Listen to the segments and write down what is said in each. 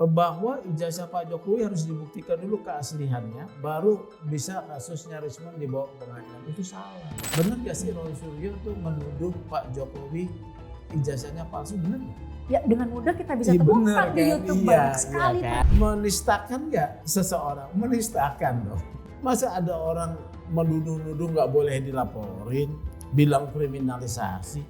bahwa ijazah Pak Jokowi harus dibuktikan dulu keasliannya, baru bisa kasusnya Rismon dibawa ke pengadilan. Itu salah. Benar gak sih Roy Suryo tuh menuduh Pak Jokowi ijazahnya palsu, benar gak? Ya dengan mudah kita bisa temukan di YouTube banyak sekali. Kan? Menistakan nggak seseorang? Menistakan dong. Masa ada orang menuduh-nuduh nggak boleh dilaporin, bilang kriminalisasi.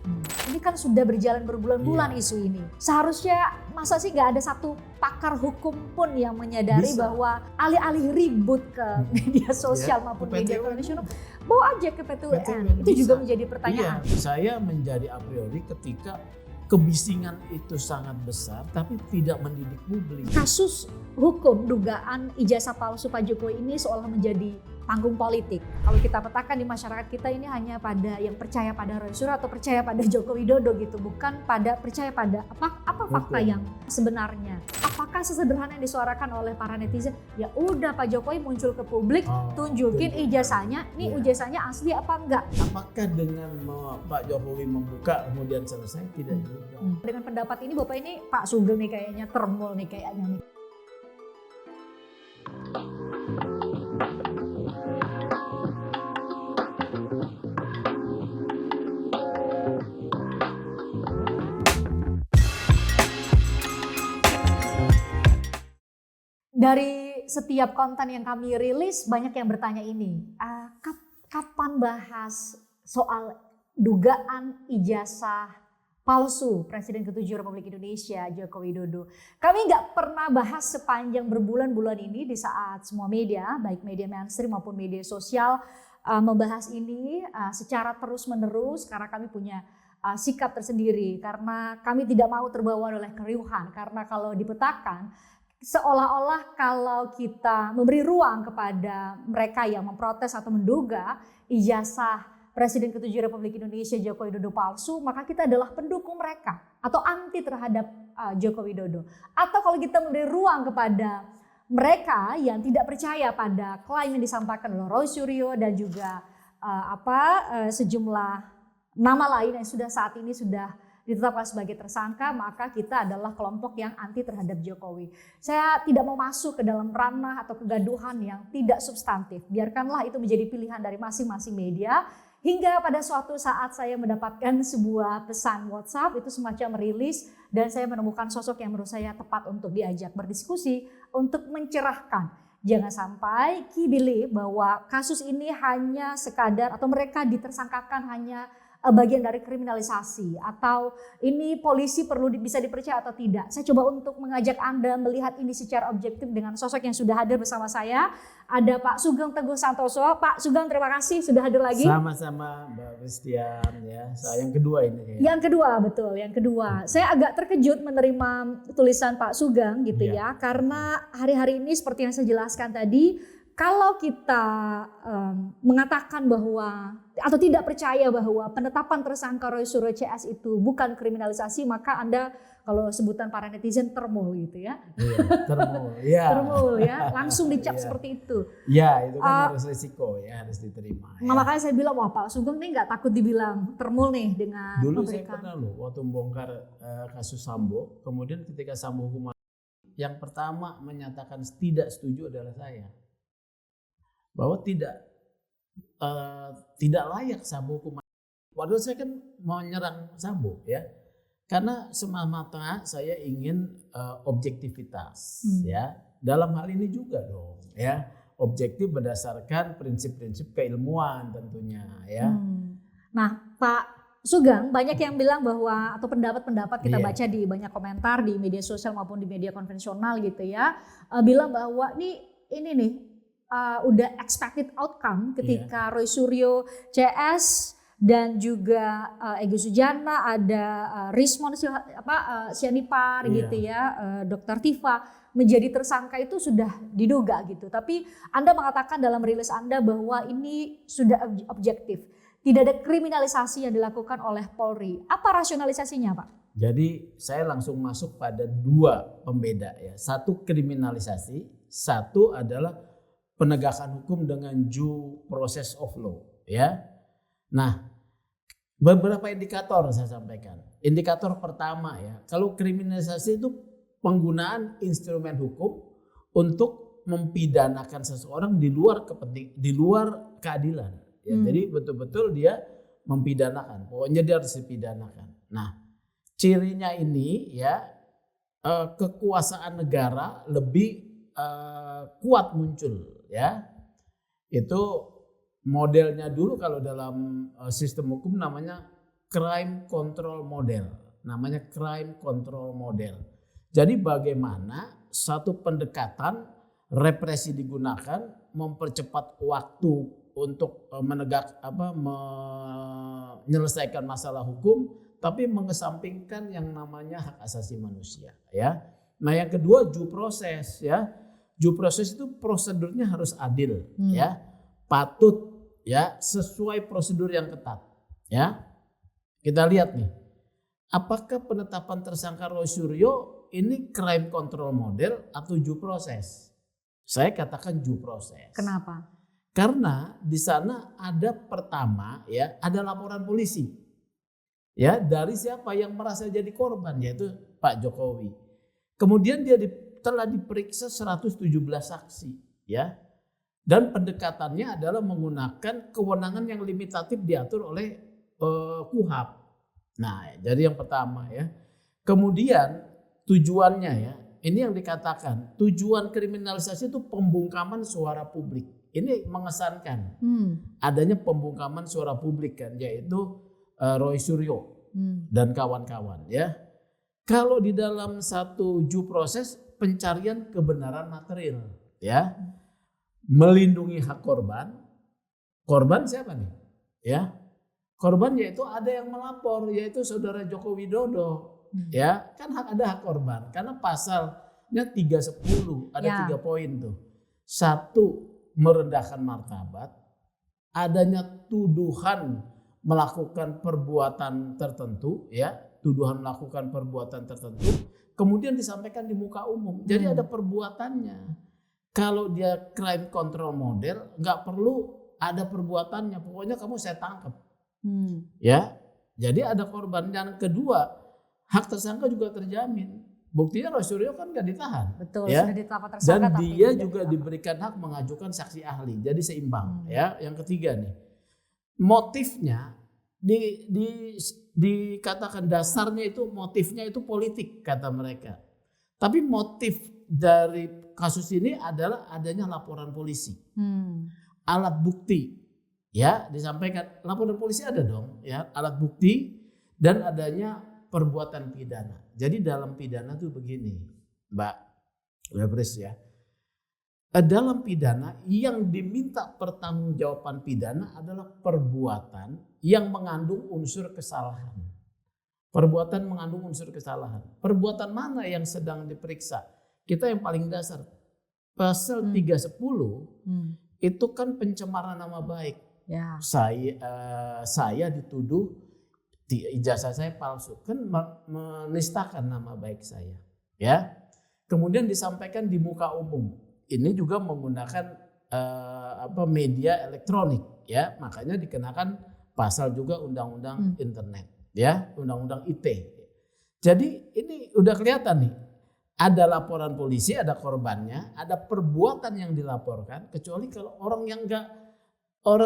Ini kan sudah berjalan berbulan-bulan isu ini. Seharusnya masa sih nggak ada satu pakar hukum pun yang menyadari bahwa alih-alih ribut ke media sosial maupun media konvensional, bawa aja ke PT UN. Itu juga menjadi pertanyaan. Iya, saya menjadi a priori ketika kebisingan itu sangat besar tapi tidak mendidik publik. Kasus hukum dugaan ijazah palsu Pak Jokowi ini seolah menjadi panggung politik. Kalau kita petakan di masyarakat kita ini hanya pada yang percaya pada Roy Suryo atau percaya pada Joko Widodo gitu, bukan pada percaya pada apa fakta yang sebenarnya. Apakah sesederhana yang disuarakan oleh para netizen? Ya udah Pak Jokowi muncul ke publik, tunjukin ijazahnya, nih ijazahnya asli apa enggak? Apakah dengan Pak Jokowi membuka kemudian selesai? Tidak juga. Dengan pendapat ini Bapak ini Pak Sugeng nih kayaknya termul nih kayaknya nih. Dari setiap konten yang kami rilis banyak yang bertanya ini, kapan bahas soal dugaan ijazah palsu Presiden ke-7 Republik Indonesia Joko Widodo. Kami nggak pernah bahas sepanjang berbulan-bulan ini di saat semua media, baik media mainstream maupun media sosial membahas ini secara terus-menerus karena kami punya sikap tersendiri, karena kami tidak mau terbawa oleh keriuhan, karena kalau dipetakan seolah-olah kalau kita memberi ruang kepada mereka yang memprotes atau menduga ijazah Presiden ke-7 Republik Indonesia Joko Widodo palsu, maka kita adalah pendukung mereka atau anti terhadap Joko Widodo. Atau kalau kita memberi ruang kepada mereka yang tidak percaya pada klaim yang disampaikan oleh Roy Suryo dan juga sejumlah nama lain yang saat ini sudah ditetapkan sebagai tersangka, maka kita adalah kelompok yang anti terhadap Jokowi. Saya tidak mau masuk ke dalam ranah atau kegaduhan yang tidak substantif. Biarkanlah itu menjadi pilihan dari masing-masing media. Hingga pada suatu saat saya mendapatkan sebuah pesan WhatsApp, itu semacam merilis, dan saya menemukan sosok yang menurut saya tepat untuk diajak berdiskusi, untuk mencerahkan. Jangan sampai kibili bahwa kasus ini hanya sekadar atau mereka ditersangkakan hanya bagian dari kriminalisasi, atau ini polisi perlu bisa dipercaya atau tidak. Saya coba untuk mengajak Anda melihat ini secara objektif dengan sosok yang sudah hadir bersama saya. Ada Pak Sugeng Teguh Santoso. Pak Sugeng, terima kasih sudah hadir lagi. Sama-sama Mbak Christian ya. Saya yang kedua ini. Yang kedua, betul. Yang kedua. Saya agak terkejut menerima tulisan Pak Sugeng gitu ya. Karena hari-hari ini seperti yang saya jelaskan tadi, kalau kita mengatakan bahwa atau tidak percaya bahwa penetapan tersangka Roy Suryo CS itu bukan kriminalisasi, maka Anda kalau sebutan para netizen termul gitu ya. Iya, termul. Ya. Termul ya, langsung dicap seperti itu. Ya, itu kan harus risiko ya, harus diterima. Nah, makanya saya bilang, wah Pak Sugeng nih nggak takut dibilang termul nih dengan dulu memberikan. Saya pernah loh waktu membongkar kasus Sambo, kemudian ketika Sambo hukuman, yang pertama menyatakan tidak setuju adalah saya. Bahwa tidak layak Sambo hukuman. Padahal saya kan mau menyerang Sambo ya, karena semata saya ingin objektivitas ya, dalam hal ini juga dong ya, objektif berdasarkan prinsip-prinsip keilmuan tentunya ya. Nah Pak Sugeng, banyak yang bilang bahwa atau pendapat-pendapat kita baca di banyak komentar di media sosial maupun di media konvensional gitu ya, bilang bahwa ini nih udah expected outcome ketika Roy Suryo CS dan juga Egy Sujana, ada Rismon Sianipar gitu ya, Dr. Tifa menjadi tersangka itu sudah diduga gitu. Tapi Anda mengatakan dalam rilis Anda bahwa ini sudah objektif. Tidak ada kriminalisasi yang dilakukan oleh Polri. Apa rasionalisasinya Pak? Jadi saya langsung masuk pada dua pembeda ya. Satu kriminalisasi, satu adalah penegakan hukum dengan due process of law ya. Nah, beberapa indikator saya sampaikan. Indikator pertama ya, kalau kriminalisasi itu penggunaan instrumen hukum untuk mempidanakan seseorang di luar keadilan. Ya, jadi betul-betul dia mempidanakan. Pokoknya dia harus dipidanakan. Nah, cirinya ini ya kekuasaan negara lebih kuat muncul ya. Itu modelnya dulu kalau dalam sistem hukum namanya crime control model. Namanya crime control model. Jadi bagaimana satu pendekatan represi digunakan mempercepat waktu untuk menyelesaikan masalah hukum, tapi mengesampingkan yang namanya hak asasi manusia ya. Nah, yang kedua due process ya. Due process itu prosedurnya harus adil ya. Patut ya sesuai prosedur yang ketat ya. Kita lihat nih. Apakah penetapan tersangka Roy Suryo ini crime control model atau due process? Saya katakan due process. Kenapa? Karena di sana ada pertama ya, ada laporan polisi. Ya, dari siapa yang merasa jadi korban, yaitu Pak Jokowi. Kemudian dia telah diperiksa 117 saksi ya. Dan pendekatannya adalah menggunakan kewenangan yang limitatif diatur oleh KUHP. Nah, jadi yang pertama ya. Kemudian tujuannya ya, ini yang dikatakan tujuan kriminalisasi itu pembungkaman suara publik. Ini mengesankan adanya pembungkaman suara publik kan, yaitu Roy Suryo dan kawan-kawan ya. Kalau di dalam satu due process pencarian kebenaran material ya, melindungi hak korban. Korban siapa nih? Ya. Korban yaitu ada yang melapor, yaitu saudara Joko Widodo. Ya, kan ada hak korban. Karena pasalnya 310, ada 3 poin tuh. 1, merendahkan martabat. Adanya tuduhan melakukan perbuatan tertentu, ya, tuduhan melakukan perbuatan tertentu. Kemudian disampaikan di muka umum. Jadi ada perbuatannya. Kalau dia crime control model, nggak perlu ada perbuatannya. Pokoknya kamu saya tangkap. Ya, jadi ada korban. Dan kedua, hak tersangka juga terjamin. Buktinya Roy Suryo kan nggak ditahan. Betul, ya? sudah ditetapkan tersangka. Dan dia juga diberikan hak mengajukan saksi ahli. Jadi seimbang. Ya, yang ketiga nih, motifnya dikatakan dasarnya itu motifnya itu politik kata mereka. Tapi motif dari kasus ini adalah adanya laporan polisi, alat bukti. Ya, disampaikan laporan polisi ada dong, ya, alat bukti dan adanya perbuatan pidana. Jadi dalam pidana tuh begini, Mbak Webres ya. Dalam pidana yang diminta pertanggungjawaban pidana adalah perbuatan yang mengandung unsur kesalahan. Perbuatan mengandung unsur kesalahan. Perbuatan mana yang sedang diperiksa? Kita yang paling dasar. Pasal 310 itu kan pencemaran nama baik. Ya. Saya dituduh ijazah saya palsu, kan menistakan nama baik saya, ya. Kemudian disampaikan di muka umum. Ini juga menggunakan media elektronik, ya. Makanya dikenakan pasal juga undang-undang internet, ya, undang-undang IT. Jadi ini udah kelihatan nih. Ada laporan polisi, ada korbannya, ada perbuatan yang dilaporkan. Kecuali kalau orang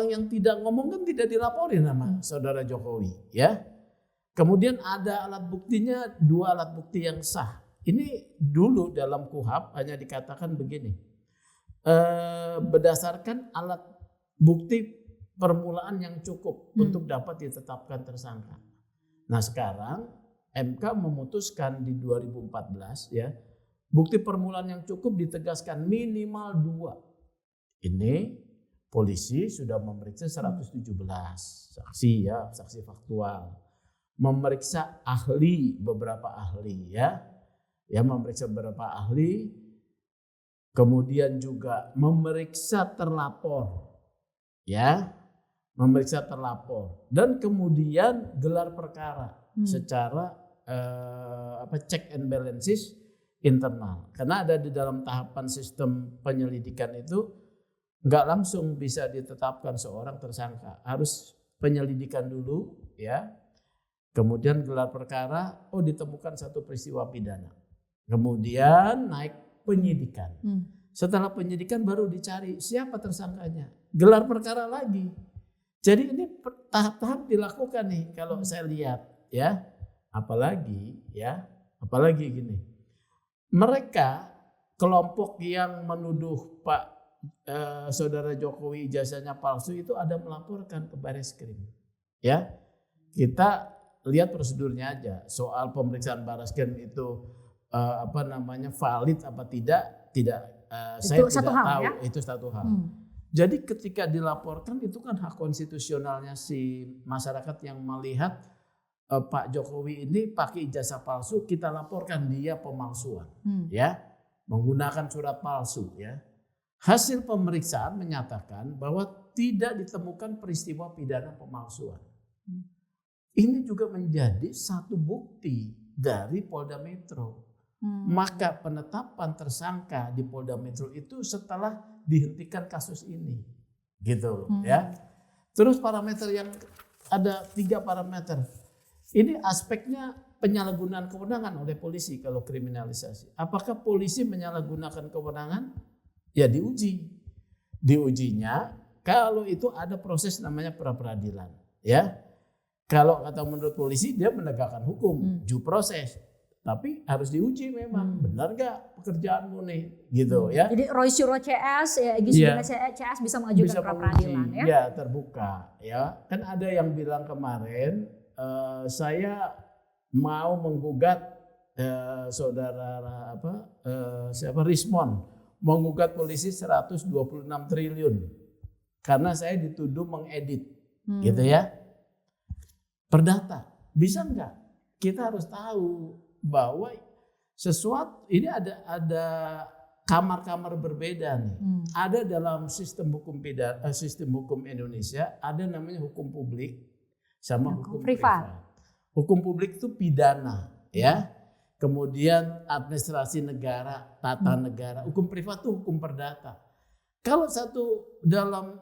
yang tidak ngomong kan tidak dilaporin sama saudara Jokowi, ya. Kemudian ada alat buktinya, 2 alat bukti yang sah. Ini dulu dalam KUHP hanya dikatakan begini, berdasarkan alat bukti permulaan yang cukup untuk dapat ditetapkan tersangka. Nah sekarang MK memutuskan di 2014 ya, bukti permulaan yang cukup ditegaskan minimal 2. Ini polisi sudah memeriksa 117 saksi ya, saksi faktual. Memeriksa ahli, beberapa ahli ya. Ya, memeriksa beberapa ahli. Kemudian juga memeriksa terlapor. Ya. Memeriksa terlapor dan kemudian gelar perkara secara check and balances internal. Karena ada di dalam tahapan sistem penyelidikan itu nggak langsung bisa ditetapkan seorang tersangka, harus penyelidikan dulu, ya. Kemudian gelar perkara, ditemukan satu peristiwa pidana. Kemudian naik penyidikan. Setelah penyidikan baru dicari siapa tersangkanya. Gelar perkara lagi. Jadi ini tahap-tahap dilakukan nih kalau saya lihat ya. Apalagi gini. Mereka kelompok yang menuduh Saudara Jokowi ijazahnya palsu itu ada melaporkan ke Bareskrim. Ya. Kita lihat prosedurnya aja. Soal pemeriksaan Bareskrim itu valid apa tidak saya tidak tahu ya? Itu satu hal. Jadi ketika dilaporkan itu kan hak konstitusionalnya si masyarakat yang melihat Pak Jokowi ini pakai ijazah palsu, kita laporkan dia pemalsuan, ya, menggunakan surat palsu, ya. Hasil pemeriksaan menyatakan bahwa tidak ditemukan peristiwa pidana pemalsuan. Ini juga menjadi satu bukti dari Polda Metro. Maka penetapan tersangka di Polda Metro itu setelah dihentikan kasus ini, gitu ya. Terus parameter yang ada 3 parameter. Ini aspeknya penyalahgunaan kewenangan oleh polisi kalau kriminalisasi. Apakah polisi menyalahgunakan kewenangan? Ya diuji. Diujinya kalau itu ada proses namanya pra-peradilan, ya. Kalau kata menurut polisi dia menegakkan hukum, due process. Tapi harus diuji memang benar gak pekerjaanmu nih, gitu ya. Jadi Roy Suryo CS, ya Egy Sujana CS bisa mengajukan pra-peradilan ya? Ya terbuka ya. Kan ada yang bilang kemarin saya mau menggugat saudara Rismon menggugat polisi 126 triliun karena saya dituduh mengedit, gitu ya. Perdata bisa nggak? Kita harus tahu bahwa sesuatu ini ada kamar-kamar berbeda nih. Ada dalam sistem hukum Indonesia ada namanya hukum publik sama hukum privat. Hukum publik itu pidana, ya. Kemudian administrasi negara, tata negara. Hukum privat itu hukum perdata. Kalau satu dalam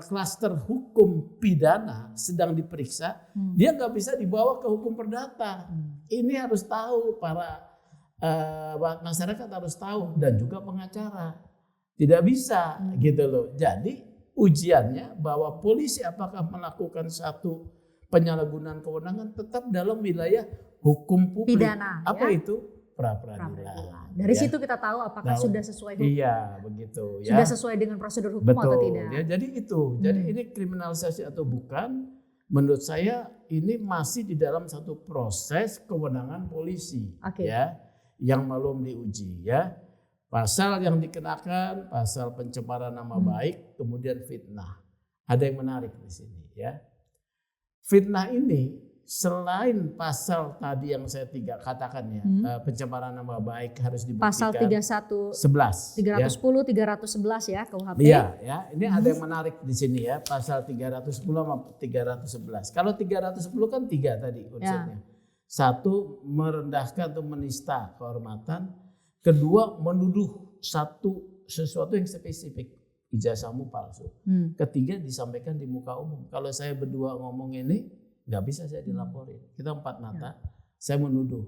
klaster hukum pidana sedang diperiksa, dia nggak bisa dibawa ke hukum perdata. Ini harus tahu para masyarakat harus tahu dan juga pengacara. Tidak bisa gitu loh. Jadi ujiannya bahwa polisi apakah melakukan satu penyalahgunaan kewenangan tetap dalam wilayah hukum publik. Pidana, apa ya? Itu pra-peradilan. Dari situ kita tahu apakah sudah sesuai hukum. Iya, begitu ya. Sudah sesuai dengan prosedur hukum atau tidak. Ya, jadi itu. Jadi ini kriminalisasi atau bukan, menurut saya ini masih di dalam satu proses kewenangan polisi, ya, yang belum diuji, ya. Pasal yang dikenakan pasal pencemaran nama baik, kemudian fitnah. Ada yang menarik di sini, ya. Fitnah ini selain pasal tadi yang saya katakan ya, pencemaran nama baik harus dibuktikan. Pasal 310, 311 ya KUHP. Iya, ya. Ini ada yang menarik di sini ya, pasal 310 sama 311. Kalau 310 kan 3 tadi unsurnya. Satu, merendahkan atau menista kehormatan. Kedua, menuduh sesuatu yang spesifik, ijazahmu palsu. Ketiga, disampaikan di muka umum. Kalau saya berdua ngomong ini, nggak bisa saya dilaporin. Kita 4 mata, saya menuduh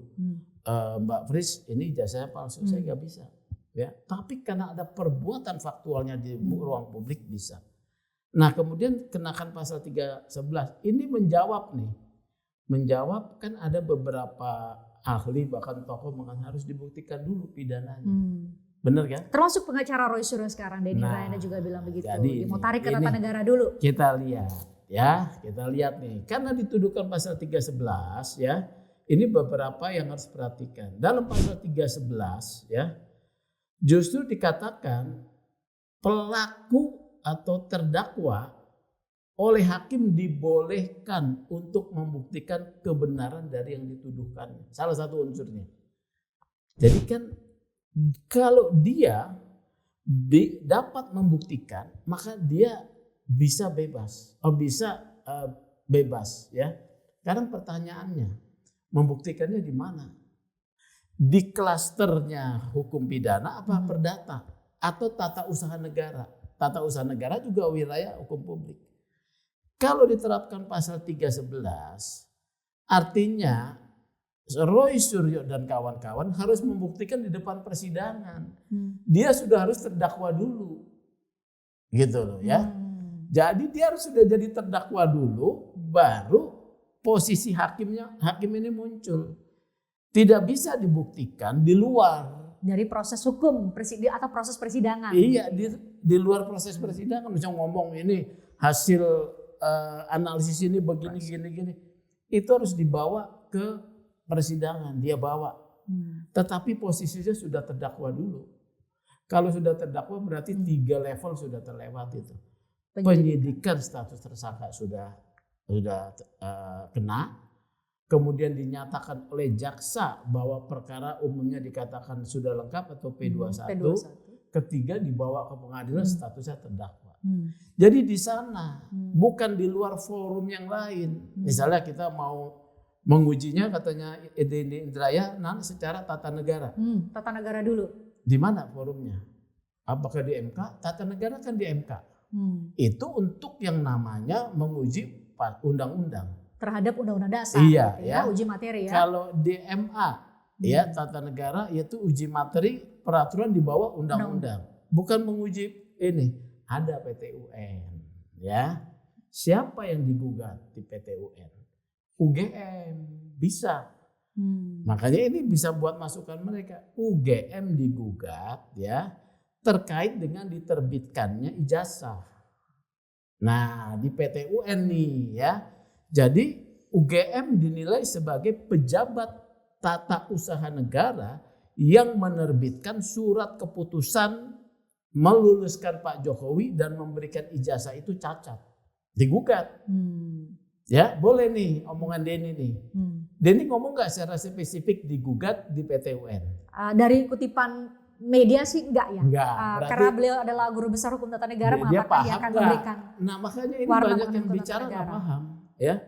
Mbak Fris ini ijazahnya palsu, saya nggak bisa. Ya, tapi karena ada perbuatan faktualnya di ruang publik bisa. Nah kemudian kenakan pasal 311 ini menjawab kan ada beberapa ahli bahkan tokoh harus dibuktikan dulu pidananya. Bener kan? Termasuk pengacara Roy Suryo sekarang, Denny Indrayana juga bilang begitu. Dia mau tarik ke tata negara dulu. Kita lihat. Ya, kita lihat nih. Karena dituduhkan pasal 311 ya. Ini beberapa yang harus perhatikan. Dalam pasal 311 ya, justru dikatakan pelaku atau terdakwa oleh hakim dibolehkan untuk membuktikan kebenaran dari yang dituduhkan. Salah satu unsurnya. Jadi kan kalau dia dapat membuktikan, maka dia bisa bebas, bebas ya. Sekarang pertanyaannya, membuktikannya di mana? Di klasternya hukum pidana apa perdata atau tata usaha negara? Tata usaha negara juga wilayah hukum publik. Kalau diterapkan pasal 311, artinya Roy Suryo dan kawan-kawan harus membuktikan di depan persidangan. Dia sudah harus terdakwa dulu. Gitu loh ya. Jadi dia harus sudah jadi terdakwa dulu, baru posisi hakim ini muncul. Tidak bisa dibuktikan di luar. Dari proses hukum atau proses persidangan. Iya, di luar proses persidangan. Misalnya ngomong ini hasil analisis ini begini, gini. Itu harus dibawa ke persidangan, dia bawa. Tetapi posisinya sudah terdakwa dulu. Kalau sudah terdakwa berarti 3 level sudah terlewat itu. Penyidikan status tersangka sudah kena. Kemudian dinyatakan oleh jaksa bahwa perkara umumnya dikatakan sudah lengkap atau P21. Ketiga dibawa ke pengadilan statusnya terdakwa. Jadi di sana bukan di luar forum yang lain. Misalnya kita mau mengujinya katanya Denny Indrayana secara tata negara. Tata negara dulu. Di mana forumnya? Apakah di MK? Tata negara kan di MK. Itu untuk yang namanya menguji undang-undang. Terhadap undang-undang dasar. Iya, ya. Uji materi ya. Kalau di MA ya tata negara yaitu uji materi peraturan di bawah undang-undang. Bukan menguji ini. Ada PT-UN ya. Siapa yang digugat di PT-UN? UGM bisa. Makanya ini bisa buat masukan mereka. UGM digugat ya terkait dengan diterbitkannya ijazah. Nah di PT-UN nih ya. Jadi UGM dinilai sebagai pejabat tata usaha negara yang menerbitkan surat keputusan meluluskan Pak Jokowi dan memberikan ijazah itu cacat. Digugat. Ya boleh nih omongan Denny nih. Denny ngomong gak secara spesifik digugat di PT-UN? Dari kutipan media sih enggak ya? Enggak. Karena beliau adalah guru besar hukum tata negara mengatakan dia akan memberikan. Nah makanya ini banyak yang bicara gak paham. Ya,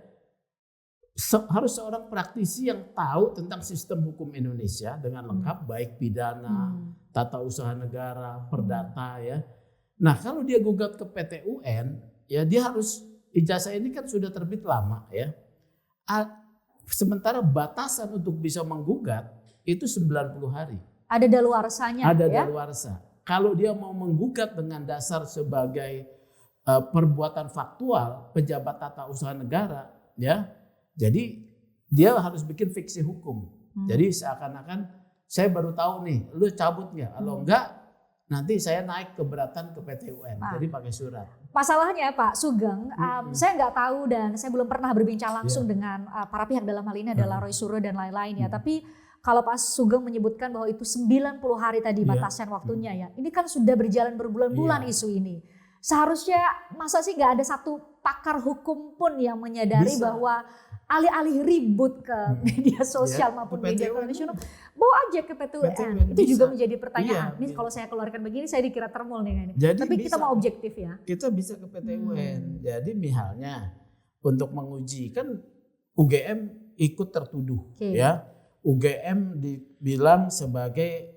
harus seorang praktisi yang tahu tentang sistem hukum Indonesia dengan lengkap, baik pidana, tata usaha negara, perdata ya. Nah kalau dia gugat ke PT-UN, ya dia harus ijazah ini kan sudah terbit lama ya. Sementara batasan untuk bisa menggugat itu 90 hari. Ada daluarsanya. Ada ya? daluarsa. Kalau dia mau menggugat dengan dasar sebagai perbuatan faktual pejabat tata usaha negara ya, jadi dia harus bikin fiksi hukum. Jadi seakan-akan saya baru tahu nih, lu cabut nggak? Kalau enggak nanti saya naik keberatan ke PT-UN. Jadi pakai surat. Masalahnya Pak Sugeng, saya nggak tahu dan saya belum pernah berbincang langsung dengan para pihak dalam hal ini adalah Roy Suryo dan lain-lain ya. Tapi kalau Pak Sugeng menyebutkan bahwa itu 90 hari tadi batasan waktunya ya. Ini kan sudah berjalan berbulan-bulan isu ini. Seharusnya masa sih nggak ada satu pakar hukum pun yang menyadari bahwa alih-alih ribut ke media sosial maupun media konvensional, bawa aja ke PT-UN. Itu juga menjadi pertanyaan. Ini kalau saya keluarkan begini saya dikira termol nih. Tapi kita mau objektif ya. Kita bisa ke PT-UN. Jadi misalnya untuk menguji kan UGM ikut tertuduh ya. UGM dibilang sebagai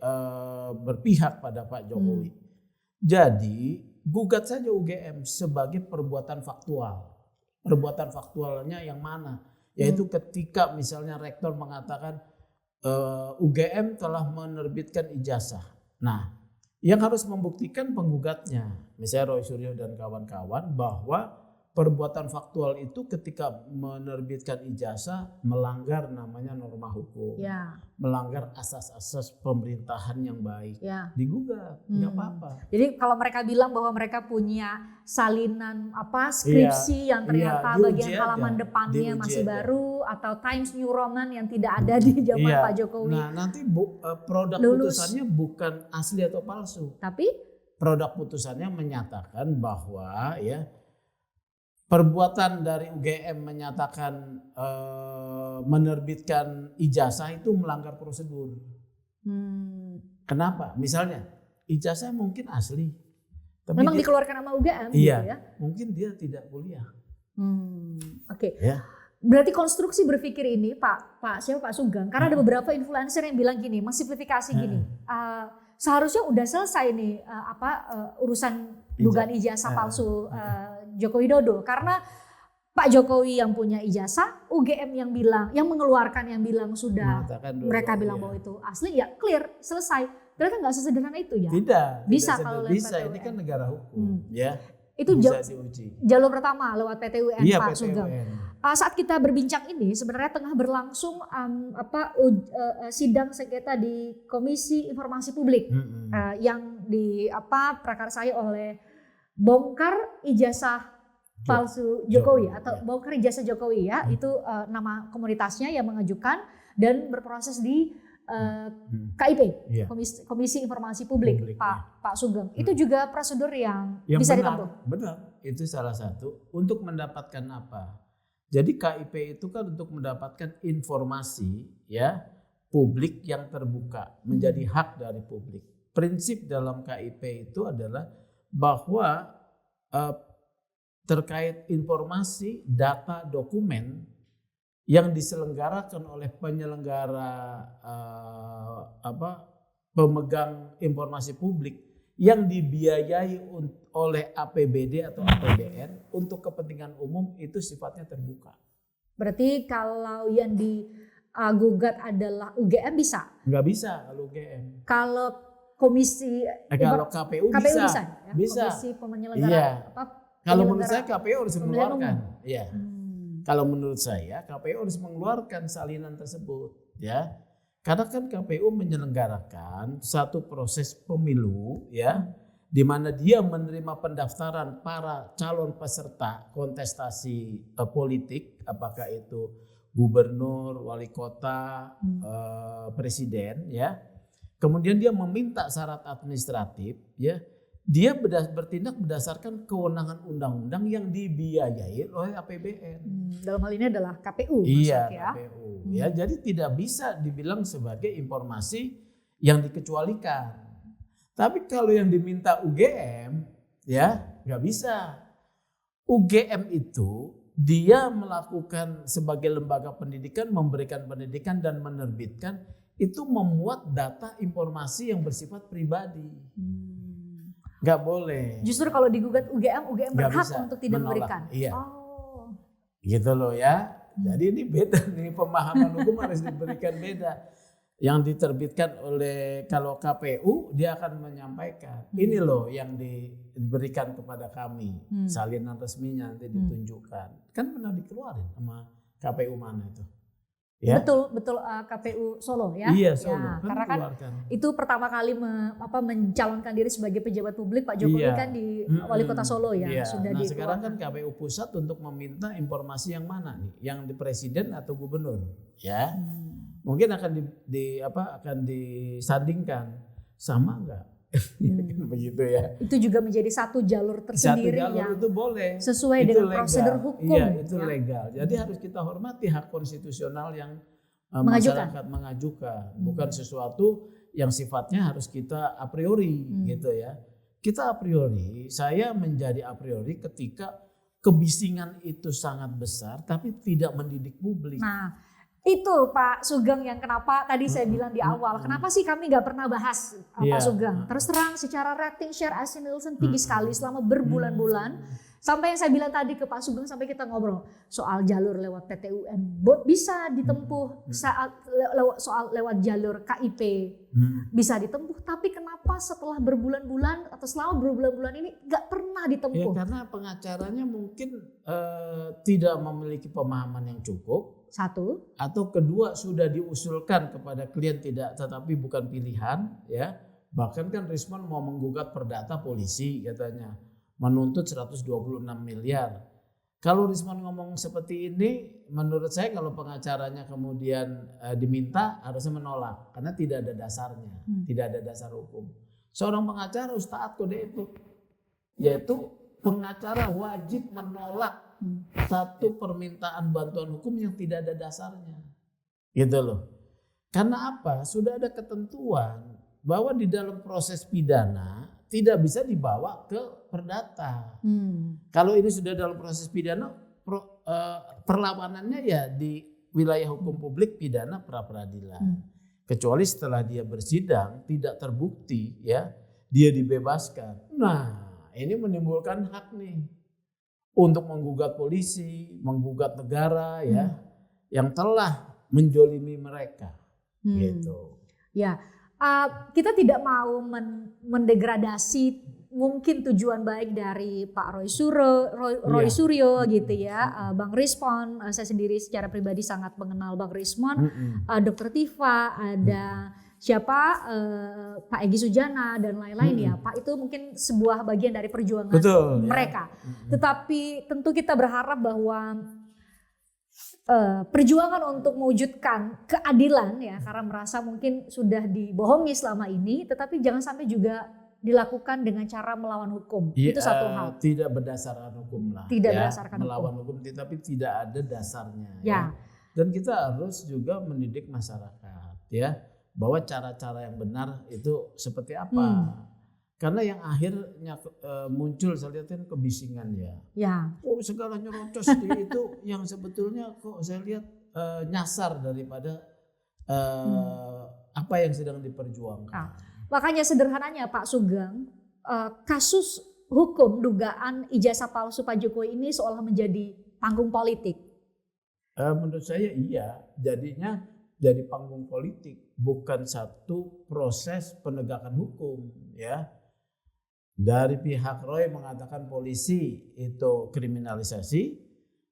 berpihak pada Pak Jokowi. Jadi gugat saja UGM sebagai perbuatan faktual. Perbuatan faktualnya yang mana? Yaitu ketika misalnya rektor mengatakan UGM telah menerbitkan ijazah. Nah, yang harus membuktikan penggugatnya, misalnya Roy Suryo dan kawan-kawan, bahwa perbuatan faktual itu ketika menerbitkan ijazah melanggar namanya norma hukum, melanggar asas-asas pemerintahan yang baik, digugat, nggak apa-apa. Jadi kalau mereka bilang bahwa mereka punya salinan skripsi yang ternyata bagian halaman depannya masih baru atau Times New Roman yang tidak ada di zaman Pak Jokowi. Nah nanti produk putusannya bukan asli atau palsu, tapi produk putusannya menyatakan bahwa ya perbuatan dari UGM menyatakan menerbitkan ijazah itu melanggar prosedur. Kenapa? Misalnya ijazah mungkin asli. Tapi memang dikeluarkan sama UGM iya, gitu ya? Mungkin dia tidak kuliah. Oke. Ya. Berarti konstruksi berpikir ini Pak Sugeng, karena ada beberapa influencer yang bilang gini, mensimplifikasi gini. Seharusnya udah selesai nih urusan dugaan ijazah palsu Joko Widodo, karena Pak Jokowi yang punya ijazah, UGM yang mengeluarkan yang bilang sudah, mereka bilang bahwa itu asli, ya clear, selesai. Ternyata nggak sesederhana itu ya. Tidak. Bisa tidak kalau lewat bisa. PT UN. Ini kan negara hukum, ya. Itu bisa diuji. jalur pertama lewat PT UN, iya, Pak PT Sugeng. UN. Saat kita berbincang ini sebenarnya tengah berlangsung sidang sengketa di Komisi Informasi Publik yang prakarsai oleh bongkar ijazah palsu Jokowi atau bongkar ijazah Jokowi ya, itu nama komunitasnya yang mengajukan dan berproses di KIP, Komisi Informasi Publik, Pak Sugeng. Itu juga prosedur yang bisa ditempuh. Benar, itu salah satu untuk mendapatkan apa? Jadi KIP itu kan untuk mendapatkan informasi ya publik yang terbuka, menjadi hak dari publik. Prinsip dalam KIP itu adalah bahwa terkait informasi, data, dokumen yang diselenggarakan oleh penyelenggara pemegang informasi publik yang dibiayai oleh APBD atau APBN untuk kepentingan umum itu sifatnya terbuka. Berarti kalau yang digugat adalah UGM bisa? Nggak bisa kalau UGM. Kalau komisi kalau KPU bisa. Ya? Bisa. Komisi penyelenggara iya. Kalau menurut saya KPU harus mengeluarkan. Iya. Kalau menurut saya KPU harus mengeluarkan salinan tersebut ya. Karena kan KPU menyelenggarakan satu proses pemilu ya di mana dia menerima pendaftaran para calon peserta kontestasi politik, apakah itu gubernur, wali kota, presiden ya. Kemudian dia meminta syarat administratif ya. Dia bertindak berdasarkan kewenangan undang-undang yang dibiayai oleh APBN. Dalam hal ini adalah KPU. Iya, KPU. Ya, jadi tidak bisa dibilang sebagai informasi yang dikecualikan. Tapi kalau yang diminta UGM, ya nggak bisa. UGM itu dia melakukan sebagai lembaga pendidikan, memberikan pendidikan dan menerbitkan, itu memuat data informasi yang bersifat pribadi. Nggak boleh. Justru kalau digugat UGM berhak untuk tidak memberikan. Iya. Gitu loh ya. Jadi ini beda nih, pemahaman hukum harus diberikan beda. Yang diterbitkan oleh kalau KPU dia akan menyampaikan ini loh yang diberikan kepada kami, salinan resminya nanti ditunjukkan. Kan pernah dikeluarin sama KPU mana itu? Ya? Betul KPU Solo ya. Iya Solo. Ya, karena kan itu pertama kali mencalonkan diri sebagai pejabat publik Pak Jokowi kan di wali kota Solo ya. Iya. Sudah nah sekarang kan KPU pusat untuk meminta informasi yang mana nih, yang di presiden atau gubernur, ya. Mungkin akan akan disandingkan sama enggak? Begitu ya. Itu juga menjadi satu jalur tersendiri yang itu boleh. Sesuai itu dengan legal. prosedur hukum. Iya, itu legal. Jadi harus kita hormati hak konstitusional yang masyarakat mengajukan, bukan sesuatu yang sifatnya harus kita a priori gitu ya. Kita a priori, saya menjadi a priori ketika kebisingan itu sangat besar tapi tidak mendidik publik. Nah, itu Pak Sugeng yang kenapa tadi saya bilang di awal, kenapa sih kami nggak pernah bahas Pak Sugeng? Terus terang secara rating share AC Nielsen tinggi sekali selama berbulan-bulan. Sampai yang saya bilang tadi ke Pak Sugeng, sampai kita ngobrol soal jalur lewat PT UN, bisa ditempuh, soal lewat jalur KIP bisa ditempuh. Tapi kenapa setelah berbulan-bulan atau selama berbulan-bulan ini nggak pernah ditempuh? Ya karena pengacaranya mungkin tidak memiliki pemahaman yang cukup. Satu. Atau kedua sudah diusulkan kepada klien tetapi bukan pilihan ya. Bahkan kan Rismon mau menggugat perdata polisi katanya, menuntut 126 miliar. Kalau Rismon ngomong seperti ini, menurut saya kalau pengacaranya kemudian diminta harusnya menolak karena tidak ada dasarnya, tidak ada dasar hukum. Seorang pengacara harus taat kode etik, yaitu pengacara wajib menolak satu permintaan bantuan hukum yang tidak ada dasarnya. Gitu loh. Karena apa? Sudah ada ketentuan bahwa di dalam proses pidana tidak bisa dibawa ke perdata. Kalau ini sudah dalam proses pidana, perlawanannya ya di wilayah hukum publik pidana pra peradilan. Kecuali setelah dia bersidang tidak terbukti ya, dia dibebaskan. Nah, ini menimbulkan hak nih. untuk menggugat polisi, menggugat negara ya yang telah menjolimi mereka gitu. Ya, kita tidak mau mendegradasi mungkin tujuan baik dari Pak Roy Suryo gitu ya, Bang Rismon. Saya sendiri secara pribadi sangat mengenal Bang Rismon, Dr. Tifa, ada siapa Pak Egy Sujana dan lain-lain ya. Pak itu mungkin sebuah bagian dari perjuangan mereka. Ya. Tetapi tentu kita berharap bahwa perjuangan untuk mewujudkan keadilan ya, karena merasa mungkin sudah dibohongi selama ini, tetapi jangan sampai juga dilakukan dengan cara melawan hukum. Ya, itu satu hal. Tidak berdasarkan hukum lah. Tidak berdasarkan melawan hukum, tapi tidak ada dasarnya. Ya. Dan kita harus juga mendidik masyarakat ya, bahwa cara-cara yang benar itu seperti apa. Karena yang akhirnya muncul saya lihat kan kebisingan ya. Oh segala nyerocos itu yang sebetulnya kok saya lihat nyasar daripada apa yang sedang diperjuangkan. Makanya sederhananya Pak Sugeng, kasus hukum dugaan ijazah palsu Pak Jokowi ini seolah menjadi panggung politik. Menurut saya iya, jadinya jadi panggung politik, bukan satu proses penegakan hukum ya. Dari pihak Roy mengatakan polisi itu kriminalisasi,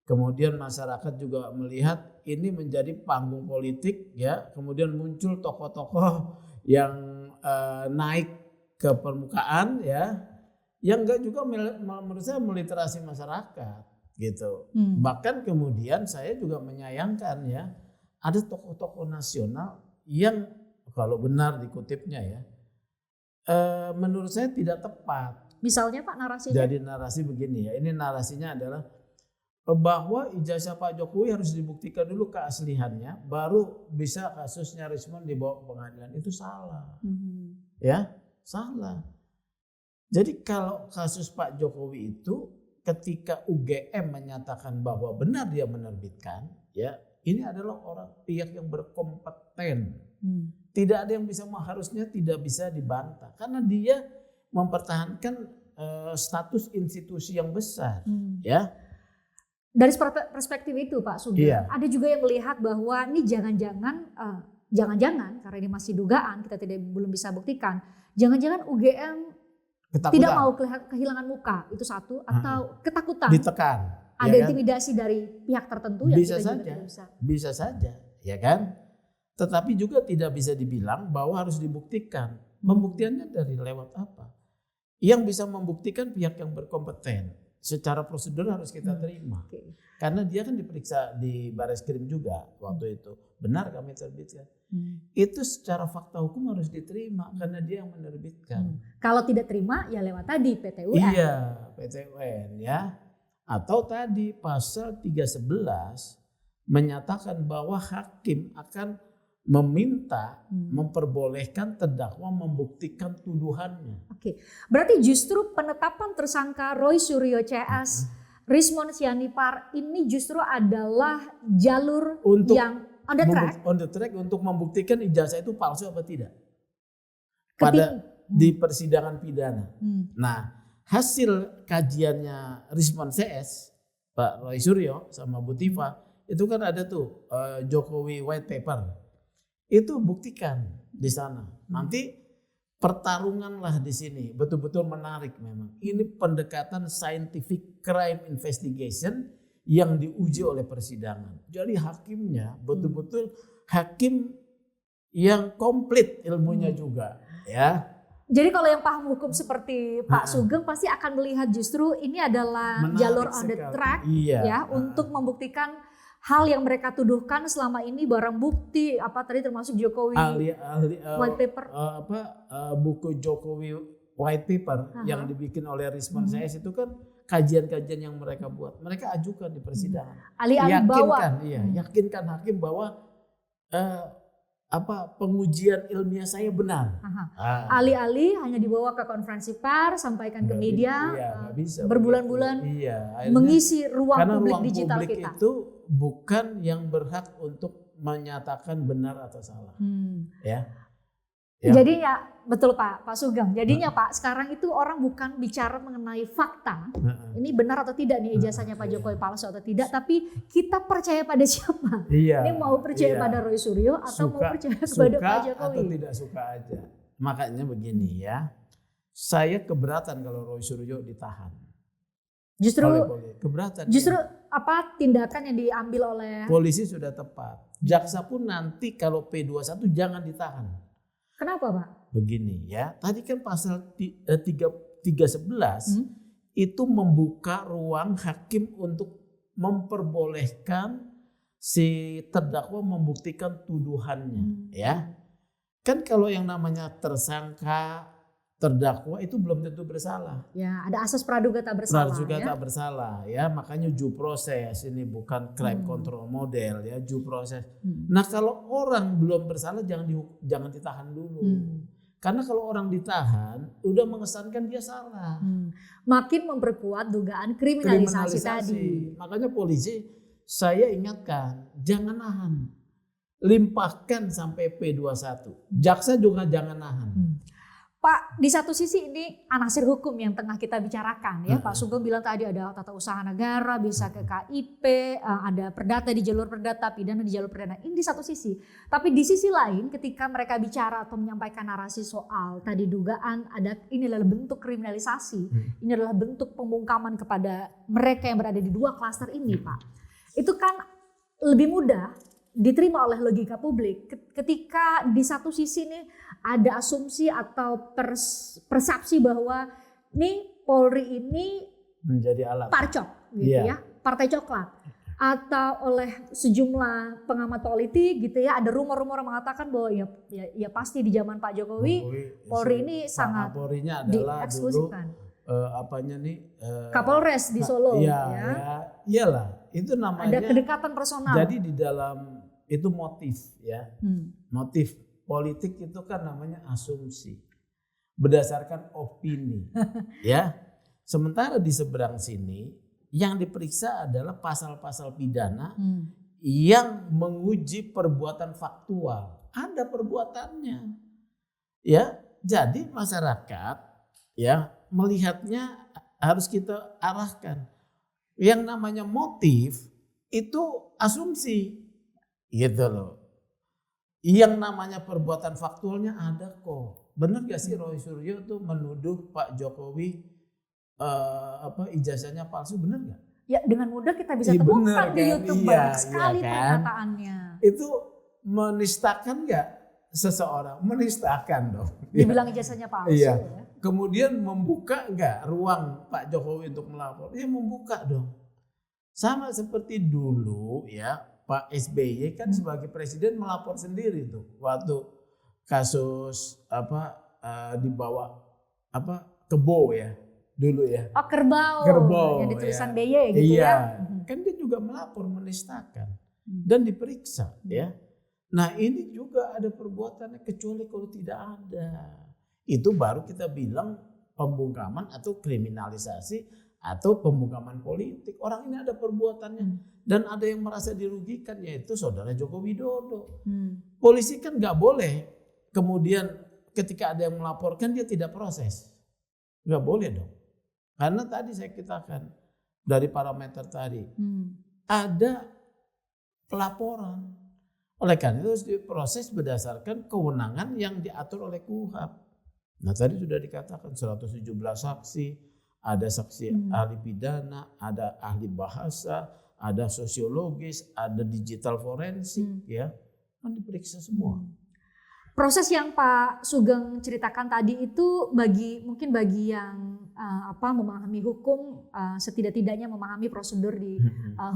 kemudian masyarakat juga melihat ini menjadi panggung politik ya, kemudian muncul tokoh-tokoh yang naik ke permukaan ya, yang enggak juga menurut saya meliterasi masyarakat gitu. Bahkan kemudian saya juga menyayangkan ya, ada tokoh-tokoh nasional yang kalau benar dikutipnya ya, menurut saya tidak tepat. Misalnya Pak narasinya? Jadi narasi begini ya, ini narasinya adalah bahwa ijazah Pak Jokowi harus dibuktikan dulu keasliannya, baru bisa kasusnya Rismon dibawa ke pengadilan. Itu salah. Ya, salah. Jadi kalau kasus Pak Jokowi itu ketika UGM menyatakan bahwa benar dia menerbitkan, ya ini adalah orang pihak yang berkompeten. Tidak ada yang bisa, harusnya tidak bisa dibantah karena dia mempertahankan status institusi yang besar, ya. Dari perspektif itu Pak Sugeng, ada juga yang melihat bahwa ini jangan-jangan karena ini masih dugaan, kita belum bisa buktikan, jangan-jangan UGM tidak mau kehilangan muka, itu satu, atau ketakutan, ditekan, ada intimidasi dari pihak tertentu yang bisa saja, bisa saja, ya kan? Tetapi juga tidak bisa dibilang bahwa harus dibuktikan. Pembuktiannya dari lewat apa? Yang bisa membuktikan pihak yang berkompeten. Secara prosedur harus kita terima. Karena dia kan diperiksa di Bareskrim juga waktu itu. Benar kami terbitkan. Itu secara fakta hukum harus diterima karena dia yang menerbitkan. Kalau tidak terima ya lewat tadi PT UN. Iya, PT UN ya. Atau tadi pasal 311 menyatakan bahwa hakim akan meminta memperbolehkan terdakwa membuktikan tuduhannya. Oke, berarti justru penetapan tersangka Roy Suryo CS, Rismon Sianipar ini justru adalah jalur untuk yang on the track untuk membuktikan ijazah itu palsu apa tidak di persidangan pidana. Nah, hasil kajiannya Rismon CS, Pak Roy Suryo sama Bu Tifa itu kan ada tuh Jokowi White Paper. Itu buktikan di sana. Nanti pertarunganlah di sini betul-betul menarik memang. Ini pendekatan scientific crime investigation yang diuji oleh persidangan. Jadi hakimnya betul-betul hakim yang komplit ilmunya juga, ya. Jadi kalau yang paham hukum seperti Pak Sugeng pasti akan melihat justru ini adalah menarik jalur on the track ya untuk membuktikan hal yang mereka tuduhkan selama ini, barang bukti apa tadi termasuk Jokowi White Paper, buku Jokowi White Paper yang dibikin oleh Rismon CS itu kan kajian-kajian yang mereka buat, mereka ajukan di persidangan. Yakinkan hakim bahwa pengujian ilmiah saya benar. Alih-alih hanya dibawa ke konferensi pers, sampaikan ke media, berbulan-bulan mengisi ruang publik digital publik kita. Itu bukan yang berhak untuk menyatakan benar atau salah. Ya. Ya. Jadinya betul Pak Sugeng. Jadinya Pak, sekarang itu orang bukan bicara mengenai fakta. Ini benar atau tidak nih ijazahnya Pak Jokowi palsu atau tidak, tapi kita percaya pada siapa? Iya. Ini mau percaya pada Roy Suryo atau mau percaya kepada Pak Jokowi? Atau tidak suka aja. Makanya begini ya. Saya keberatan kalau Roy Suryo ditahan. Justru keberatan. Justru apa tindakan yang diambil oleh polisi sudah tepat. Jaksa pun nanti kalau P21 jangan ditahan. Kenapa Pak? Begini ya, tadi kan pasal 311 itu membuka ruang hakim untuk memperbolehkan si terdakwa membuktikan tuduhannya ya. Kan kalau yang namanya tersangka, terdakwa itu belum tentu bersalah. Ya, ada asas praduga tak bersalah. Praduga tak bersalah ya, makanya due process ini bukan crime control model ya, due process. Nah, kalau orang belum bersalah jangan ditahan dulu. Karena kalau orang ditahan udah mengesankan dia salah. Makin memperkuat dugaan kriminalisasi tadi. Makanya polisi saya ingatkan, jangan nahan. Limpahkan sampai P21. Jaksa juga jangan nahan. Pak, di satu sisi ini anasir hukum yang tengah kita bicarakan ya. Pak Sugeng bilang tadi ada tata usaha negara, bisa ke KIP, ada perdata di jalur perdata, pidana di jalur pidana. Ini di satu sisi. Tapi di sisi lain ketika mereka bicara atau menyampaikan narasi soal tadi dugaan ada ini adalah bentuk kriminalisasi, ini adalah bentuk pembungkaman kepada mereka yang berada di dua klaster ini, Pak. Itu kan lebih mudah diterima oleh logika publik ketika di satu sisi nih ada asumsi atau persepsi bahwa nih Polri ini menjadi alat parcok gitu ya, partai coklat, atau oleh sejumlah pengamat politik gitu ya, ada rumor-rumor mengatakan bahwa ya pasti di zaman Pak Jokowi Polri ini sangat Polrinya adalah dieksklusifkan. Kapolres di Solo iyalah itu namanya ada kedekatan personal. Jadi di dalam itu motif ya. Motif politik itu kan namanya asumsi berdasarkan opini ya. Sementara di seberang sini yang diperiksa adalah pasal-pasal pidana yang menguji perbuatan faktual. Ada perbuatannya. Ya, jadi masyarakat ya melihatnya harus kita arahkan. Yang namanya motif itu asumsi gitu loh. Yang namanya perbuatan faktualnya ada kok. Benar gak sih Roy Suryo tuh menuduh Pak Jokowi ijazahnya palsu, benar gak? Ya dengan mudah kita bisa temukan di YouTube banyak sekali pernyataannya. Itu menistakan gak seseorang? Menistakan dong. Dibilang ijazahnya palsu ya. Kemudian membuka nggak ruang Pak Jokowi untuk melapor? Ya membuka dong. Sama seperti dulu ya Pak SBY kan sebagai presiden melapor sendiri tuh waktu kasus dibawa Kebo ya dulu ya. Oh Kerbau yang ditulisan BY gitu ya. Kan dia juga melapor menistakan dan diperiksa ya. Nah ini juga ada perbuatannya kecuali kalau tidak ada. Itu baru kita bilang pembungkaman atau kriminalisasi atau pembungkaman politik. Orang ini ada perbuatannya dan ada yang merasa dirugikan yaitu saudara Joko Widodo. Polisi kan nggak boleh kemudian ketika ada yang melaporkan dia tidak proses. Nggak boleh dong. Karena tadi saya katakan dari parameter tadi ada pelaporan. Oleh karena itu harus diproses berdasarkan kewenangan yang diatur oleh KUHP. Nah tadi sudah dikatakan 117 saksi, ada saksi ahli pidana, ada ahli bahasa, ada sosiologis, ada digital forensik ya, kan diperiksa semua. Proses yang Pak Sugeng ceritakan tadi itu mungkin bagi yang memahami hukum, setidak-tidaknya memahami prosedur di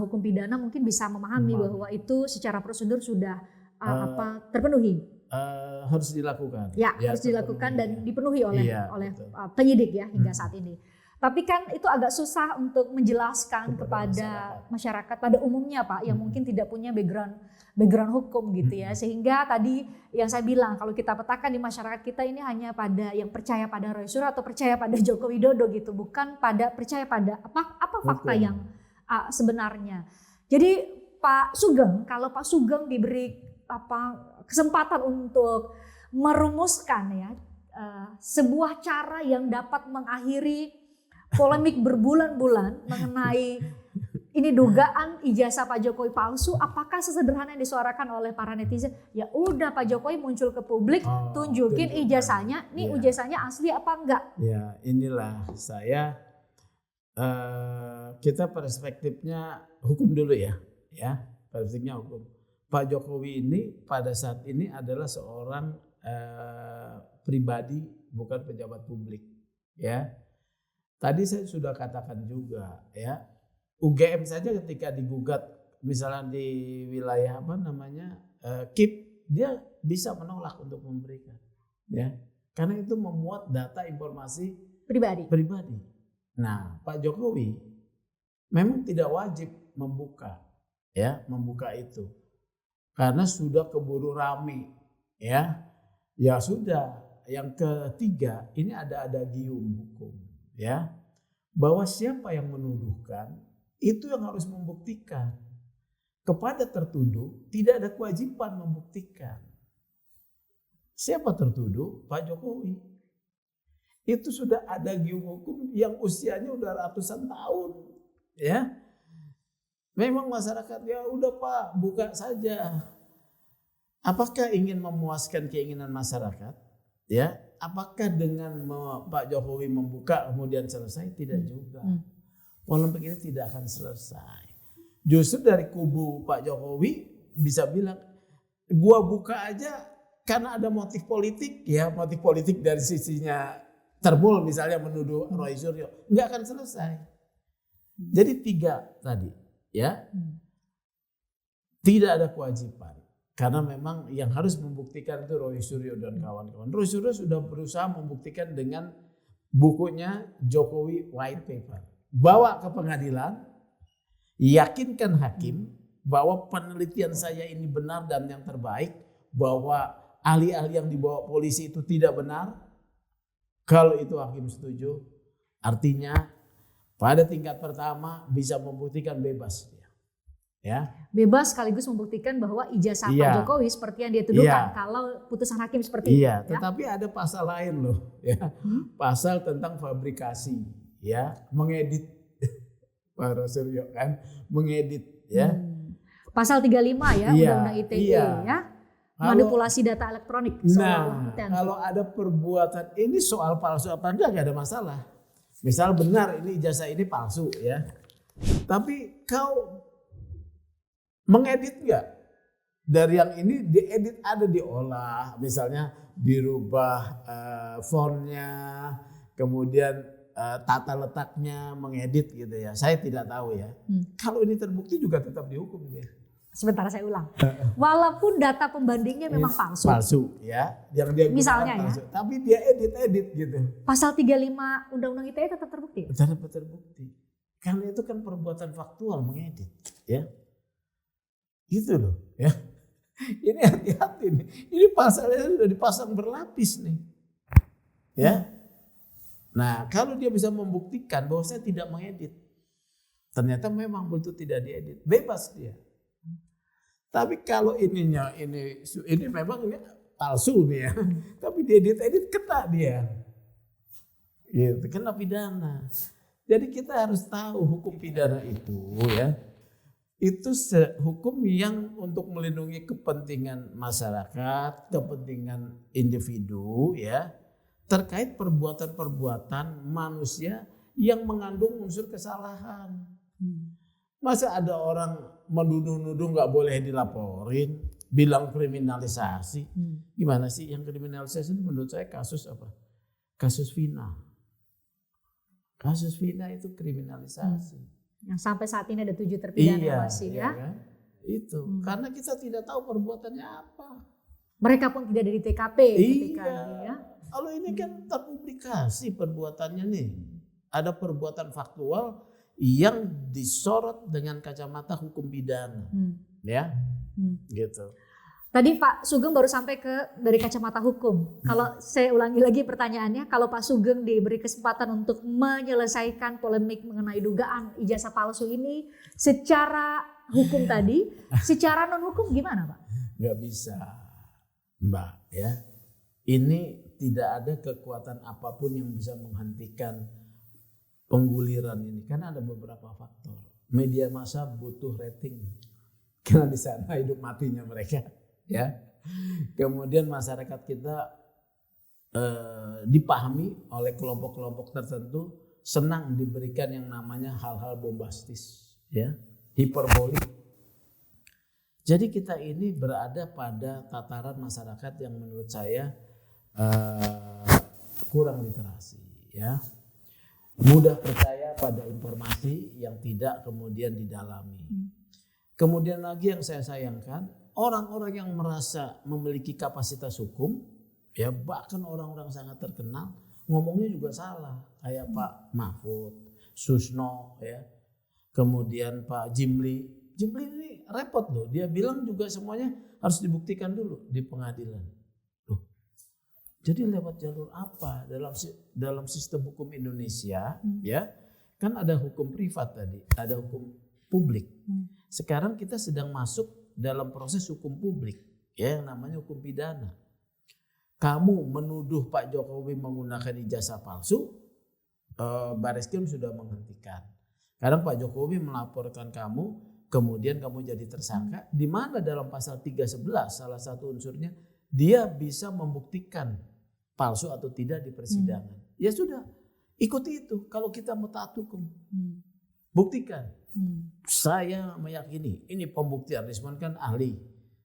hukum pidana mungkin bisa memahami bahwa itu secara prosedur sudah terpenuhi. Harus dilakukan. Ya, harus dilakukan dan dipenuhi oleh penyidik ya hingga saat ini. Tapi kan itu agak susah untuk menjelaskan kepada masyarakat pada umumnya Pak yang mungkin tidak punya background hukum gitu ya. Sehingga tadi yang saya bilang kalau kita petakan di masyarakat kita ini hanya pada yang percaya pada Roy Suryo atau percaya pada Joko Widodo gitu, bukan pada percaya pada apa fakta yang sebenarnya. Jadi Pak Sugeng, kalau Pak Sugeng diberi kesempatan untuk merumuskan ya sebuah cara yang dapat mengakhiri polemik berbulan-bulan mengenai ini dugaan ijazah Pak Jokowi palsu, apakah sesederhana yang disuarakan oleh para netizen? Ya udah Pak Jokowi muncul ke publik, tunjukin ijazahnya, nih ijazahnya asli apa enggak? Ya inilah saya, kita perspektifnya hukum dulu ya perspektifnya hukum. Pak Jokowi ini pada saat ini adalah seorang pribadi, bukan pejabat publik ya. Tadi saya sudah katakan juga ya, UGM saja ketika digugat misalnya di wilayah KIP, dia bisa menolak untuk memberikan ya, karena itu memuat data informasi pribadi. Nah, Pak Jokowi memang tidak wajib membuka itu karena sudah keburu rame ya sudah. Yang ketiga, ini ada adagium hukum ya, bahwa siapa yang menuduhkan itu yang harus membuktikan. Kepada tertuduh tidak ada kewajiban membuktikan. Siapa tertuduh? Pak Jokowi. Itu sudah ada adagium hukum yang usianya udah ratusan tahun ya. Memang masyarakat ya udah Pak, buka saja. Apakah ingin memuaskan keinginan masyarakat? Ya, apakah dengan Pak Jokowi membuka kemudian selesai? Tidak juga. Polemik ini tidak akan selesai. Justru dari kubu Pak Jokowi bisa bilang, gua buka aja karena ada motif politik ya, motif politik dari sisinya Terbul misalnya menuduh Roy Suryo, nggak akan selesai. Jadi 3 tadi ya, tidak ada kewajiban. Karena memang yang harus membuktikan itu Roy Suryo dan kawan-kawan. Roy Suryo sudah berusaha membuktikan dengan bukunya Jokowi White Paper. Bawa ke pengadilan, yakinkan hakim bahwa penelitian saya ini benar dan yang terbaik, bahwa ahli-ahli yang dibawa polisi itu tidak benar. Kalau itu hakim setuju, artinya pada tingkat pertama bisa membuktikan bebas dia. Ya. Bebas sekaligus membuktikan bahwa ijazah Pak Jokowi seperti yang dia tuduhkan kalau putusan hakim seperti itu. Tetapi ada pasal lain loh ya. Pasal tentang fabrikasi ya, mengedit Pak Suryo kan, mengedit ya. Pasal 35 ya Undang-Undang ITE ya. Manipulasi data elektronik. Kalau ada perbuatan ini soal palsu apa enggak ada masalah. Misal benar ini ijazah ini palsu ya. Tapi kau mengedit enggak? Dari yang ini diedit ada diolah, misalnya dirubah fontnya, kemudian tata letaknya, mengedit gitu ya. Saya tidak tahu ya. Kalau ini terbukti juga tetap dihukum dia. Sebentar saya ulang. Walaupun data pembandingnya memang palsu. Palsu ya. Yang dia misalnya palsu, tapi dia edit gitu. Pasal 35 Undang-Undang ITE tetap terbukti. Tetap terbukti. Karena itu kan perbuatan faktual mengedit ya. Gitu loh ya. Ini hati-hati nih. Ini pasalnya sudah dipasang berlapis nih. Ya. Nah, kalau dia bisa membuktikan bahwa saya tidak mengedit. Ternyata memang betul tidak diedit. Bebas dia. Tapi kalau ini memang ini palsu nih ya. Tapi diedit kena dia. Gitu, kena pidana. Jadi kita harus tahu hukum pidana itu ya. Itu hukum yang untuk melindungi kepentingan masyarakat, kepentingan individu ya, terkait perbuatan-perbuatan manusia yang mengandung unsur kesalahan. Masa ada orang menuduh-nuduh nggak boleh dilaporin, bilang kriminalisasi. Gimana sih yang kriminalisasi itu menurut saya kasus apa? Kasus Vina. Kasus Vina itu kriminalisasi. Yang sampai saat ini ada 7 terpidana masih ya. Kan? Itu karena kita tidak tahu perbuatannya apa. Mereka pun tidak ada di TKP ketika ya. Kalau ini kan terpublikasi perbuatannya nih. Ada perbuatan faktual yang disorot dengan kacamata hukum pidana. Ya. Gitu. Tadi Pak Sugeng baru sampai dari kacamata hukum. Kalau saya ulangi lagi pertanyaannya, kalau Pak Sugeng diberi kesempatan untuk menyelesaikan polemik mengenai dugaan ijazah palsu ini secara hukum tadi, secara non hukum gimana Pak? Gak bisa Mbak ya. ini tidak ada kekuatan apapun yang bisa menghentikan pengguliran ini, karena ada beberapa faktor. Media massa butuh rating karena di sana hidup matinya mereka, ya. Kemudian masyarakat kita dipahami oleh kelompok-kelompok tertentu senang diberikan yang namanya hal-hal bombastis, ya, hiperbolik. Jadi kita ini berada pada tataran masyarakat yang menurut saya kurang literasi, ya, mudah percaya pada informasi yang tidak kemudian didalami. Kemudian lagi yang saya sayangkan, orang-orang yang merasa memiliki kapasitas hukum, ya bahkan orang-orang sangat terkenal, ngomongnya juga salah, kayak Pak Mahfud, Susno, ya, kemudian Pak Jimli ini repot loh, dia bilang juga semuanya harus dibuktikan dulu di pengadilan. Loh, jadi lewat jalur apa dalam sistem hukum Indonesia, ya, kan ada hukum privat tadi, ada hukum publik. Sekarang kita sedang masuk dalam proses hukum publik, ya, yang namanya hukum pidana. Kamu menuduh Pak Jokowi menggunakan ijazah palsu, Bareskrim sudah menghentikan. Sekarang Pak Jokowi melaporkan kamu, kemudian kamu jadi tersangka, di mana dalam pasal 311 salah satu unsurnya dia bisa membuktikan palsu atau tidak di persidangan. Ya sudah, ikuti itu. Kalau kita mau taat hukum, buktikan. Saya meyakini ini pembuktian, Rismon kan ahli.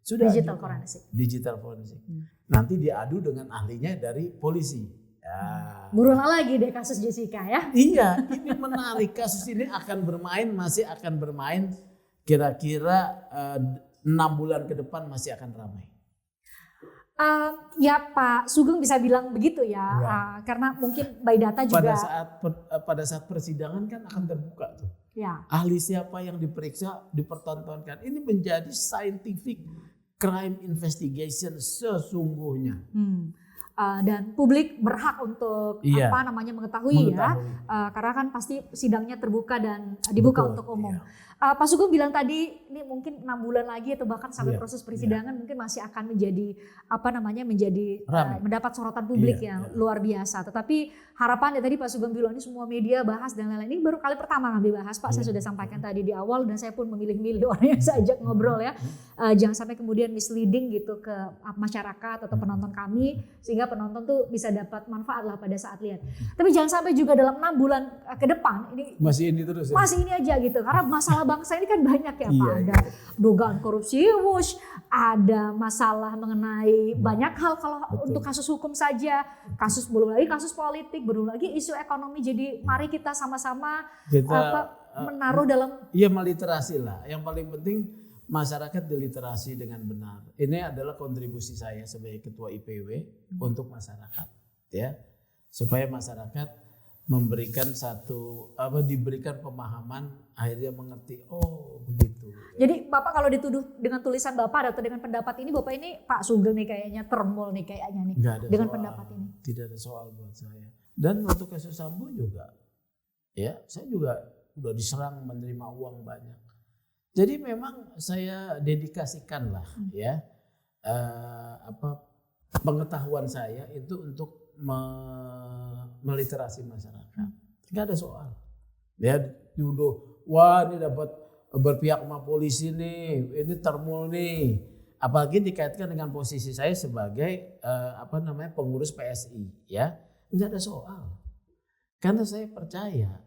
Sudah digital forensik. Nanti diadu dengan ahlinya dari polisi. Ya. Berulang lagi deh kasus Jessica, ya. Iya, ini menarik, kasus ini masih akan bermain kira-kira 6 bulan ke depan masih akan ramai. Ya Pak Sugeng bisa bilang begitu ya, karena mungkin by data juga. Pada saat persidangan kan akan terbuka tuh. Ya. Ahli siapa yang diperiksa, dipertontonkan. Ini menjadi scientific crime investigation sesungguhnya. Dan publik berhak untuk mengetahui ya, karena kan pasti sidangnya terbuka dan dibuka untuk umum. Pak Sugeng bilang tadi ini mungkin 6 bulan lagi atau bahkan sampai proses persidangan mungkin masih akan menjadi mendapat sorotan publik yang luar biasa. Tetapi harapannya tadi Pak Sugeng bilang ini semua media bahas dan lain-lain. Ini baru kali pertama kami bahas, Pak. Saya sudah sampaikan tadi di awal dan saya pun memilih-milih orang yang saya ajak ngobrol ya. Jangan sampai kemudian misleading gitu ke masyarakat atau penonton kami sehingga penonton tuh bisa dapat manfaat lah pada saat lihat. Tapi jangan sampai juga dalam 6 bulan ke depan ini masih ini aja gitu. Karena masalah bangsa ini kan banyak ya Pak. Ada dugaan korupsi wush, ada masalah mengenai banyak hal kalau untuk kasus hukum saja, belum lagi kasus politik, belum lagi isu ekonomi. Jadi mari kita sama-sama menaruh dalam meliterasi lah. Yang paling penting masyarakat diliterasi dengan benar. Ini adalah kontribusi saya sebagai ketua IPW untuk masyarakat, ya, supaya masyarakat memberikan diberikan pemahaman, akhirnya mengerti, oh begitu. Jadi Bapak kalau dituduh dengan tulisan Bapak atau dengan pendapat ini, Bapak ini Pak Sugeng nih kayaknya termol nih kayaknya nih dengan pendapat ini. Tidak ada soal buat saya. Dan waktu kasus Sambo juga, ya, saya juga udah diserang menerima uang banyak. Jadi memang saya dedikasikan lah ya pengetahuan saya itu untuk meliterasi masyarakat. Nggak ada soal. Ya diuduh, wah ini dapat berpihak sama polisi nih, ini termul nih. Apalagi dikaitkan dengan posisi saya sebagai pengurus PSI, ya. Nggak ada soal. Karena saya percaya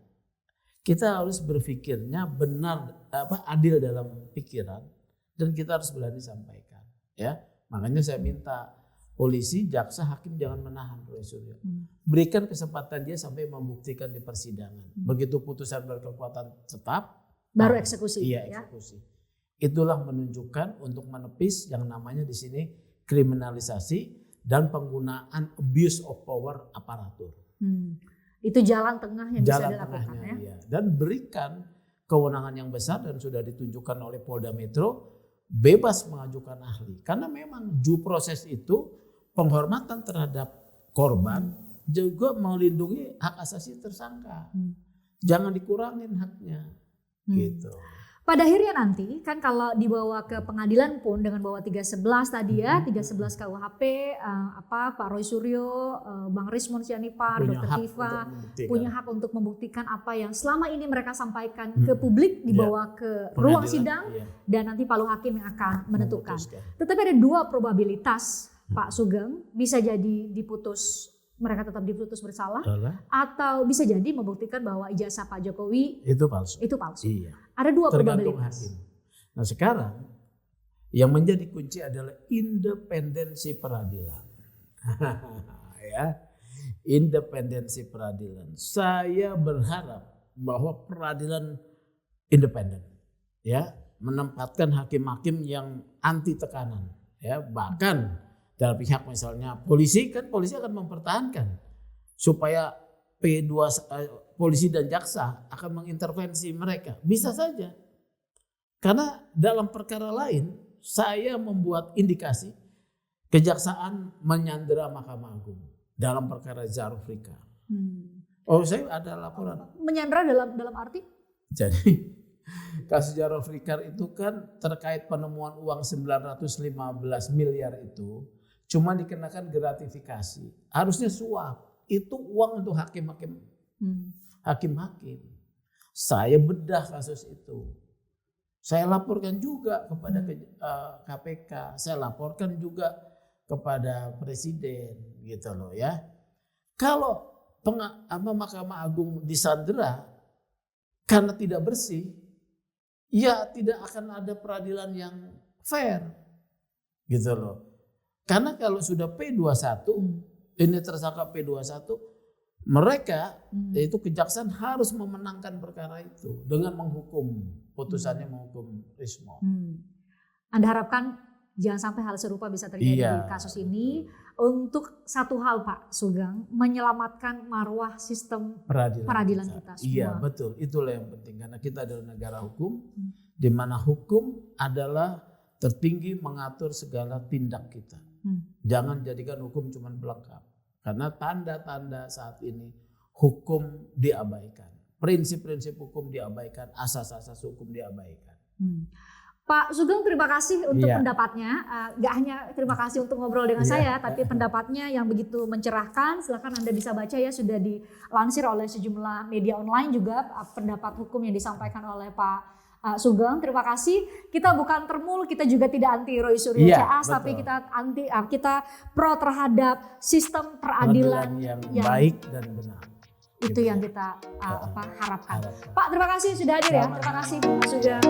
kita harus berpikirnya benar, adil dalam pikiran, dan kita harus berani sampaikan, ya. Makanya saya minta polisi, jaksa, hakim jangan menahan Roy Suryo. Berikan kesempatan dia sampai membuktikan di persidangan. Begitu putusan berkekuatan tetap, baru eksekusi. Iya, eksekusi. Itulah menunjukkan untuk menepis yang namanya di sini kriminalisasi dan penggunaan abuse of power aparatur. Itu jalan tengah yang bisa dilakukan ya. Iya. Dan berikan kewenangan yang besar dan sudah ditunjukkan oleh Polda Metro, bebas mengajukan ahli. Karena memang due proses itu penghormatan terhadap korban juga melindungi hak asasi tersangka. Jangan dikurangin haknya. Gitu. Pada akhirnya nanti kan kalau dibawa ke pengadilan pun dengan bawa 311 tadi ya, 311 KUHP, Pak Roy Suryo, Bang Rismon Sianipar, Punya Dr. hak Tifa untuk membuktikan. punya hak untuk membuktikan apa yang selama ini mereka sampaikan ke publik, dibawa ke ruang Pengadilan, sidang iya. dan nanti Palu Hakim yang akan menentukan. Memutuskan. Tetapi ada dua probabilitas Pak Sugeng, bisa jadi mereka tetap diputus bersalah, atau bisa jadi membuktikan bahwa ijazah Pak Jokowi Itu palsu. itu palsu. Iya. Ada dua Tergantung probabilitas. hakim. Nah sekarang yang menjadi kunci adalah independensi peradilan. Ya, independensi peradilan. Saya berharap bahwa peradilan independen, ya, menempatkan hakim-hakim yang anti tekanan, ya, bahkan dalam pihak misalnya polisi akan mempertahankan supaya polisi dan jaksa akan mengintervensi mereka. Bisa saja. Karena dalam perkara lain saya membuat indikasi kejaksaan menyandera Mahkamah Agung dalam perkara Zaruf Rika. Oh, saya ada laporan. Menyandera dalam arti? Jadi kasus Zaruf Rika itu kan terkait penemuan uang 915 miliar itu cuma dikenakan gratifikasi. Harusnya suap. Itu uang untuk hakim-hakim. Hakim-hakim. Saya bedah kasus itu. Saya laporkan juga kepada KPK. Saya laporkan juga kepada Presiden gitu loh ya. Kalau Mahkamah Agung disandera karena tidak bersih, ya tidak akan ada peradilan yang fair gitu loh. Karena kalau sudah P21, ini tersangka P21, mereka yaitu kejaksaan harus memenangkan perkara itu dengan menghukum, putusannya menghukum Rismon. Anda harapkan jangan sampai hal serupa bisa terjadi di kasus ini. Untuk satu hal Pak Sugeng, menyelamatkan marwah sistem peradilan kita semua. Iya betul, itulah yang penting. Karena kita adalah negara hukum, di mana hukum adalah tertinggi mengatur segala tindak kita. Jangan jadikan hukum cuma pelengkap. Karena tanda-tanda saat ini hukum diabaikan. Prinsip-prinsip hukum diabaikan, asas-asas hukum diabaikan. Pak Sugeng terima kasih untuk pendapatnya. Gak hanya terima kasih untuk ngobrol dengan saya, tapi pendapatnya yang begitu mencerahkan. Silakan Anda bisa baca ya, sudah dilansir oleh sejumlah media online juga pendapat hukum yang disampaikan oleh Pak Sugeng. Terima kasih. Kita bukan termul, kita juga tidak anti Roy Suryo CS, tapi kita pro terhadap sistem peradilan yang baik dan benar. Itu yang kita harapkan. Pak terima kasih sudah hadir ya. Terima kasih Pak Sugeng.